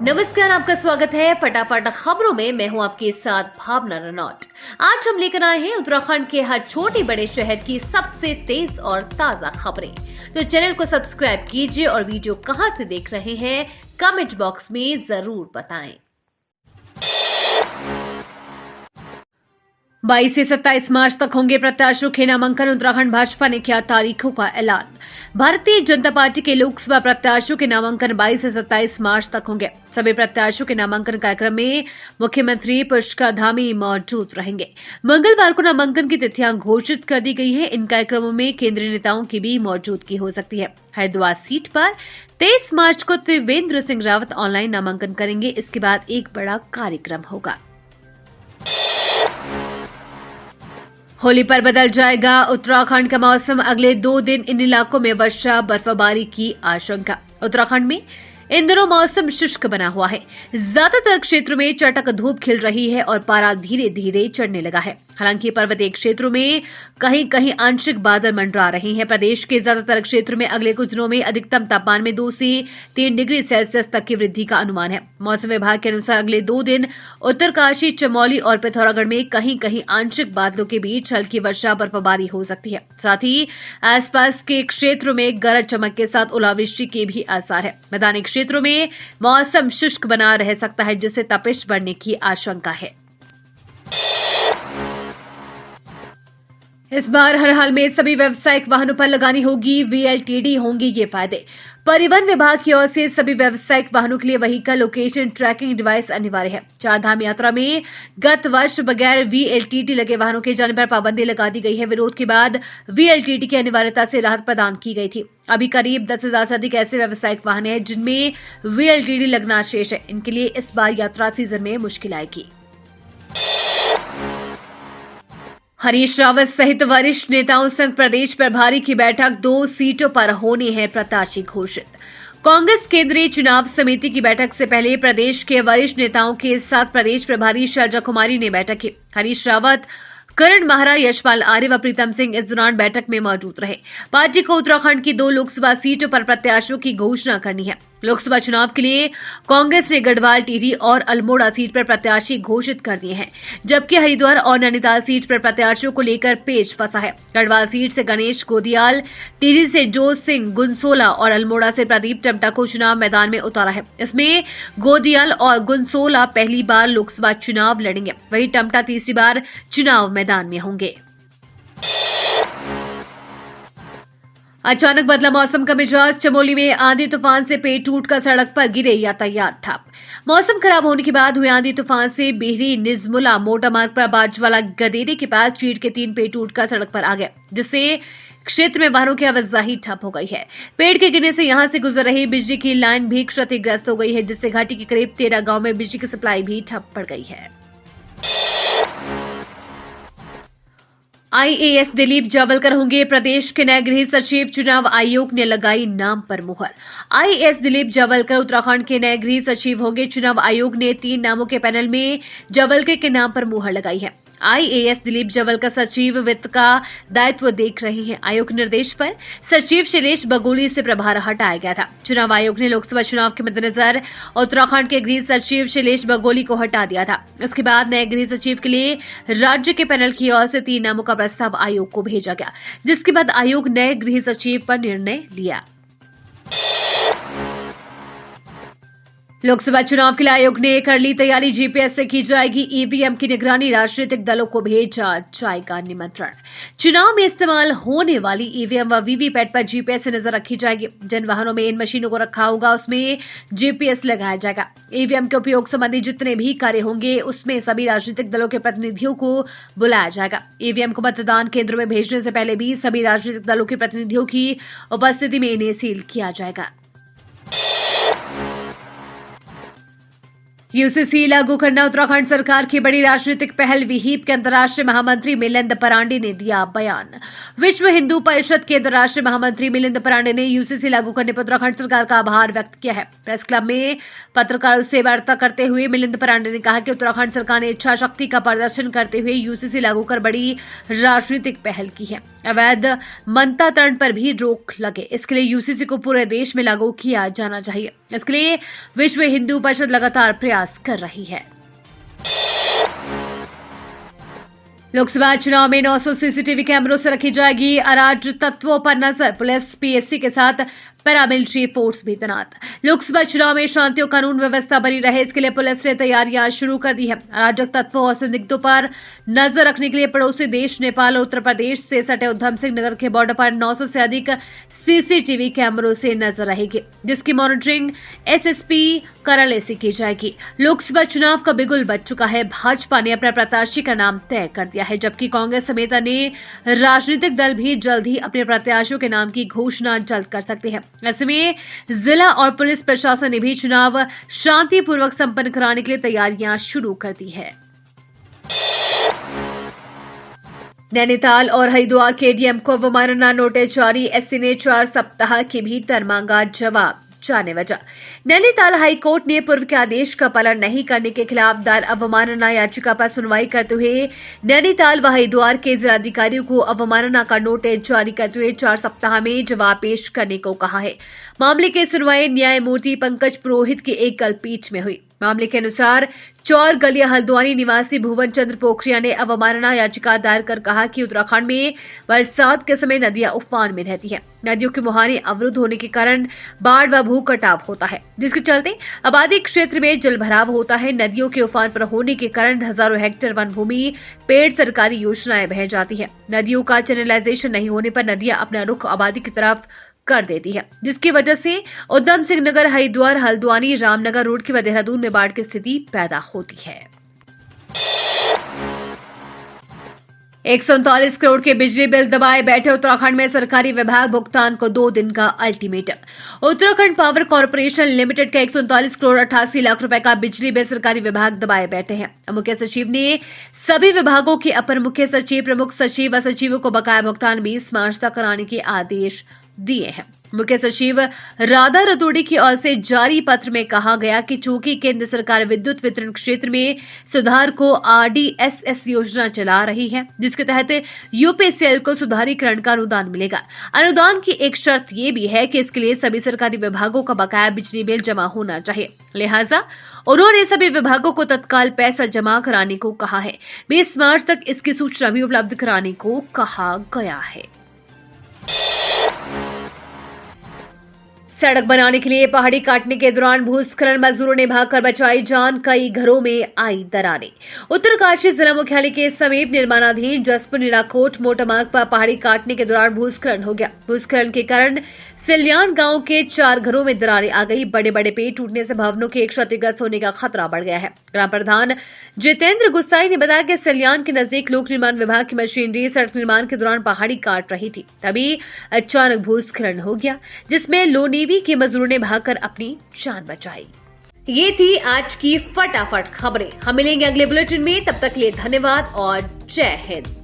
नमस्कार, आपका स्वागत है फटाफट खबरों में। मैं हूं आपके साथ भावना रनौत। आज हम लेकर आए हैं उत्तराखंड के हर छोटे बड़े शहर की सबसे तेज और ताजा खबरें। तो चैनल को सब्सक्राइब कीजिए और वीडियो कहां से देख रहे हैं कमेंट बॉक्स में जरूर बताएं। 22 से 27 मार्च तक होंगे प्रत्याशियों के नामांकन। उत्तराखंड भाजपा ने किया तारीखों का ऐलान। भारतीय जनता पार्टी के लोकसभा प्रत्याशियों के नामांकन 22 से 27 मार्च तक होंगे। सभी प्रत्याशियों के नामांकन कार्यक्रम में मुख्यमंत्री पुष्कर धामी मौजूद रहेंगे। मंगलवार को नामांकन की तिथियां घोषित कर दी गई है। इन कार्यक्रमों में केंद्रीय नेताओं की भी मौजूदगी हो सकती है। हरिद्वार सीट पर 23 मार्च को त्रिवेंद्र सिंह रावत ऑनलाइन नामांकन करेंगे। इसके बाद एक बड़ा कार्यक्रम होगा। होली पर बदल जाएगा उत्तराखंड का मौसम। अगले 2 दिन इन इलाकों में वर्षा बर्फबारी की आशंका। उत्तराखंड में इन दिनों मौसम शुष्क बना हुआ है। ज्यादातर क्षेत्रों में चटक धूप खिल रही है और पारा धीरे धीरे चढ़ने लगा है। हालांकि पर्वतीय क्षेत्रों में कहीं कहीं आंशिक बादल मंडरा रहे हैं। प्रदेश के ज्यादातर क्षेत्रों में अगले कुछ दिनों में अधिकतम तापमान में 2 से 3 डिग्री सेल्सियस तक की वृद्धि का अनुमान है। मौसम विभाग के अनुसार अगले 2 दिन उत्तरकाशी, चमोली और पिथौरागढ़ में कहीं कहीं आंशिक बादलों के बीच हल्की वर्षा बर्फबारी हो सकती है। साथ ही आसपास के क्षेत्रों में गरज चमक के साथ ओलावृष्टि के भी आसार है। मैदानी क्षेत्रों में मौसम शुष्क बना रह सकता है, जिससे तपिश बढ़ने की आशंका है। इस बार हर हाल में सभी व्यावसायिक वाहनों पर लगानी होगी वीएलटीडी। होंगे ये फायदे। परिवहन विभाग की ओर से सभी व्यावसायिक वाहनों के लिए व्हीकल लोकेशन ट्रैकिंग डिवाइस अनिवार्य है। चारधाम यात्रा में गत वर्ष बगैर वीएलटीडी लगे वाहनों के जाने पर पाबंदी लगा दी गई है। विरोध के बाद वीएलटीडी की अनिवार्यता से राहत प्रदान की गई थी। अभी करीब 10,000 से अधिक ऐसे व्यावसायिक वाहन हैं जिनमें वीएलटीडी लगना शेष है। इनके लिए इस बार यात्रा सीजन में मुश्किल आएगी। हरीश रावत सहित वरिष्ठ नेताओं संग प्रदेश प्रभारी की बैठक। 2 सीटों पर होने हैं प्रत्याशी घोषित। कांग्रेस केंद्रीय चुनाव समिति की बैठक से पहले प्रदेश के वरिष्ठ नेताओं के साथ प्रदेश प्रभारी शैलजा कुमारी ने बैठक की। हरीश रावत, करण माहरा, यशपाल आर्य व प्रीतम सिंह इस दौरान बैठक में मौजूद रहे। पार्टी को उत्तराखंड की 2 लोकसभा सीटों पर प्रत्याशियों की घोषणा करनी है। लोकसभा चुनाव के लिए कांग्रेस ने गढ़वाल, टिहरी और अल्मोड़ा सीट पर प्रत्याशी घोषित कर दिए हैं, जबकि हरिद्वार और नैनीताल सीट पर प्रत्याशियों को लेकर पेच फंसा है। गढ़वाल सीट से गणेश गोदियाल, टिहरी से जोत सिंह गुनसोला और अल्मोड़ा से प्रदीप टम्टा को चुनाव मैदान में उतारा है। इसमें गोदियाल और गुनसोला पहली बार लोकसभा चुनाव लड़ेंगे, वहीं टम्टा तीसरी बार चुनाव मैदान में होंगे। अचानक बदला मौसम का मिजाज। चमोली में आंधी तूफान से पेड़ टूटकर सड़क पर गिरे, यातायात ठप। मौसम खराब होने के बाद हुए आंधी तूफान से बेहरी निजमुला मोटर मार्ग पर बाजवाला गदेरे के पास चीड़ के 3 पेड़ टूटकर सड़क पर आ गए, जिससे क्षेत्र में वाहनों की आवाजाही ठप हो गई है। पेड़ के गिरने से यहां से गुजर रही बिजली की लाइन भी क्षतिग्रस्त हो गई है, जिससे घाटी के करीब 13 गांव में बिजली की सप्लाई भी ठप पड़ गई है। आईएएस दिलीप जावलकर होंगे प्रदेश के नए गृह सचिव। चुनाव आयोग ने लगाई नाम पर मुहर। आईएएस दिलीप जावलकर उत्तराखंड के नए गृह सचिव होंगे। चुनाव आयोग ने 3 नामों के पैनल में जावलकर के नाम पर मुहर लगाई है। आईएएस दिलीप जावलकर सचिव वित्त का दायित्व देख रहे हैं। आयोग के निर्देश पर सचिव शैलेश बगोली से प्रभार हटाया गया था। चुनाव आयोग ने लोकसभा चुनाव के मद्देनजर उत्तराखंड के गृह सचिव शैलेश बगोली को हटा दिया था। इसके बाद नए गृह सचिव के लिए राज्य के पैनल की ओर से 3 नामों का प्रस्ताव आयोग को भेजा गया, जिसके बाद आयोग नए गृह सचिव पर निर्णय लिया। लोकसभा चुनाव के लिए आयोग ने कर ली तैयारी। जीपीएस से की जाएगी ईवीएम की निगरानी। राजनीतिक दलों को भेजा जाएगा निमंत्रण। चुनाव में इस्तेमाल होने वाली ईवीएम व वीवीपैट पर जीपीएस से नजर रखी जाएगी। जिन वाहनों में इन मशीनों को रखा होगा उसमें जीपीएस लगाया जाएगा। ईवीएम के उपयोग संबंधी जितने भी कार्य होंगे उसमें सभी राजनीतिक दलों के प्रतिनिधियों को बुलाया जाएगा। ईवीएम को मतदान केंद्रों में भेजने से पहले भी सभी राजनीतिक दलों के प्रतिनिधियों की उपस्थिति में इन्हें सील किया जाएगा। यूसीसी लागू करना उत्तराखंड सरकार की बड़ी राजनीतिक पहल। विहिप के अंतर्राष्ट्रीय महामंत्री मिलिंद परांडे ने दिया बयान। विश्व हिंदू परिषद के अंतर्राष्ट्रीय महामंत्री मिलिंद परांडे ने यूसीसी लागू करने पर उत्तराखंड सरकार का आभार व्यक्त किया है। प्रेस क्लब में पत्रकारों से वार्ता करते हुए मिलिंद परांडे ने कहा कि उत्तराखंड सरकार ने इच्छा शक्ति का प्रदर्शन करते हुए यूसीसी लागू कर बड़ी राजनीतिक पहल की है। अवैध मनतातरण पर भी रोक लगे, इसके लिए यूसीसी को पूरे देश में लागू किया जाना चाहिए। इसके लिए विश्व हिंदू परिषद लगातार प्रयास कर रही है। लोकसभा चुनाव में 900 सीसीटीवी कैमरों से रखी जाएगी अराजक तत्वों पर नजर। पुलिस पीएससी के साथ पैरामिलिट्री फोर्स भी तैनात। लोकसभा चुनाव में शांति और कानून व्यवस्था बनी रहे, इसके लिए पुलिस ने तैयारियां शुरू कर दी है। अराजक तत्वों और संदिग्धों पर नजर रखने के लिए पड़ोसी देश नेपाल और उत्तर प्रदेश से सटे उधम सिंह नगर के बॉर्डर पर 900 से अधिक सीसीटीवी कैमरों से नजर रहेगी, जिसकी मॉनिटरिंग एसएसपी कार्यालय से की जाएगी। लोकसभा चुनाव का बिगुल बज चुका है। भाजपा ने अपने प्रत्याशी का नाम तय कर दिया है, जबकि कांग्रेस समेत अन्य राजनीतिक दल भी जल्द ही अपने प्रत्याशियों के नाम की घोषणा जल्द कर सकते हैं। ऐसे में जिला और पुलिस प्रशासन ने भी चुनाव शांतिपूर्वक संपन्न कराने के लिए तैयारियां शुरू कर दी है। नैनीताल और हरिद्वार के डीएम को अवमानना नोटिस जारी। एससी ने 4 सप्ताह के भीतर मांगा जवाब। जाने वजह। नैनीताल हाईकोर्ट ने पूर्व के आदेश का पालन नहीं करने के खिलाफ दायर अवमानना याचिका पर सुनवाई करते हुए नैनीताल व हरिद्वार के जिलाधिकारियों को अवमानना का नोटिस जारी करते हुए 4 सप्ताह में जवाब पेश करने को कहा है। मामले की सुनवाई न्यायमूर्ति पंकज पुरोहित की एकल पीठ में हुई। मामले के अनुसार चौर गलिया हल्द्वानी निवासी भुवन चंद्र पोखरिया ने अवमानना याचिका दायर कर कहा कि उत्तराखंड में बरसात के समय नदियां उफान में रहती हैं। नदियों के मुहाने अवरुद्ध होने के कारण बाढ़ व भू कटाव होता है, जिसके चलते आबादी क्षेत्र में जलभराव होता है। नदियों के उफान पर होने के कारण हजारों हेक्टेयर वन भूमि पेड़ सरकारी योजनाएं बह जाती है। नदियों का चैनलाइजेशन नहीं होने पर नदियां अपना रुख आबादी की तरफ कर देती है, जिसकी वजह से उधम सिंह नगर, हरिद्वार, हल्द्वानी, रामनगर रोड की व देहरादून में बाढ़ की स्थिति पैदा होती है। 139 करोड़ के बिजली बिल दबाए बैठे उत्तराखंड में सरकारी विभाग, भुगतान को 2 दिन का ultimatum. Uttarakhand power corporation limited का 139 करोड़ 88 लाख रुपए का बिजली बिल सरकारी विभाग दबाए बैठे हैं। मुख्य सचिव ने सभी विभागों के अपर मुख्य सचिव, प्रमुख सचिव व सचिवों को बकाया भुगतान 20 मार्च तक कराने के आदेश दिए हैं। मुख्य सचिव राधा रतूड़ी की ओर से जारी पत्र में कहा गया कि चूंकि केंद्र सरकार विद्युत वितरण क्षेत्र में सुधार को आरडीएसएस योजना चला रही है, जिसके तहत यूपीसीएल को सुधारीकरण का अनुदान मिलेगा। अनुदान की एक शर्त ये भी है कि इसके लिए सभी सरकारी विभागों का बकाया बिजली बिल जमा होना चाहिए। लिहाजा उन्होंने सभी विभागों को तत्काल पैसा जमा कराने को कहा है। 20 मार्च तक इसकी सूचना भी उपलब्ध कराने को कहा गया है। सड़क बनाने के लिए पहाड़ी काटने के दौरान भूस्खलन, मजदूरों ने भागकर बचाई जान, कई घरों में आई दरारें। उत्तरकाशी जिला मुख्यालय के समीप निर्माणाधीन जसपुर नीलाकोट मोटर मार्ग पर पहाड़ी काटने के दौरान भूस्खलन हो गया। भूस्खलन के कारण सिल्यान गांव के 4 घरों में दरारें आ गई। बड़े बड़े पेड़ टूटने से भवनों के क्षतिग्रस्त होने का खतरा बढ़ गया है। ग्राम प्रधान जितेंद्र गुस्साई ने बताया कि सिल्यान के नजदीक लोक निर्माण विभाग की मशीनरी सड़क निर्माण के दौरान पहाड़ी काट रही थी, तभी अचानक भूस्खलन हो गया, जिसमें लोनेवी के मजदूरों ने भागकर अपनी जान बचाई। ये थी आज की फटाफट खबरें। हम मिलेंगे अगले बुलेटिन में, तब तक के लिए धन्यवाद और जय हिंद।